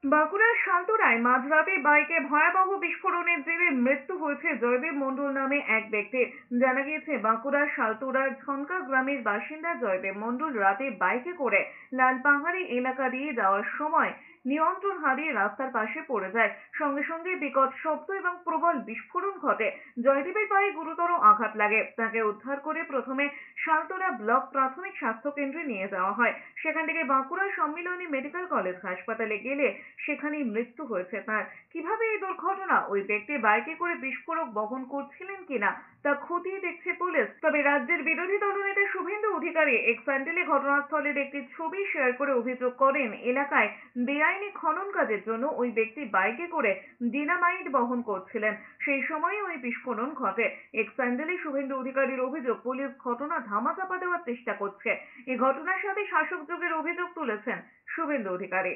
বাঁকুড়ার শান্তরায় মাঝরাতে বাইকে ভয়াবহ বিস্ফোরণের জেরে মৃত্যু হয়েছে জয়দেব মণ্ডল নামে এক ব্যক্তির। জানা গিয়েছে বাঁকুড়ার শালতোড়ার ঝনকা গ্রামের বাসিন্দা জয়দেব মণ্ডল রাতে বাইকে করে লালপাহাড়ি এলাকা দিয়ে যাওয়ার সময় নিয়ন্ত্রণ হারিয়ে রাস্তার পাশে পড়ে যায়। সঙ্গে সঙ্গে বিকট শব্দ এবং প্রবল বিস্ফোরণ ঘটে। জয়দেবের পায়ে গুরুতর আঘাত লাগে। তাকে উদ্ধার করে প্রথমে শালতোড়া ব্লক প্রাথমিক স্বাস্থ্য কেন্দ্রে নিয়ে যাওয়া হয়। সেখান থেকে বাঁকুড়া সম্মিলনী মেডিকেল কলেজ হাসপাতালে গেলে সেখানেই মৃত্যু হয়েছে তার। কিভাবে এই দুর্ঘটনা, ওই ব্যক্তি বাইকে করে বিস্ফোরক বহন করছিলেন কিনা তা খতিয়ে দেখছে পুলিশ। তবে রাজ্যের বিরোধী দলনেতা শুভেন্দু অধিকারী এক্স হ্যান্ডেলে ঘটনাস্থলের একটি ছবি শেয়ার করে অভিযোগ করেন, এলাকায় বেআইনি খনন কাজের জন্য ওই ব্যক্তি বাইকে করে ডিনামাইট বহন করছিলেন। সেই সময় ওই বিস্ফোরণ ঘটে। এক্স হ্যান্ডেলে শুভেন্দু অধিকারীর অভিযোগ, পুলিশ ঘটনা ধামাচাপা দেওয়ার চেষ্টা করছে। এই ঘটনার সাথে শাসক যোগের অভিযোগ তুলেছেন শুভেন্দু অধিকারী।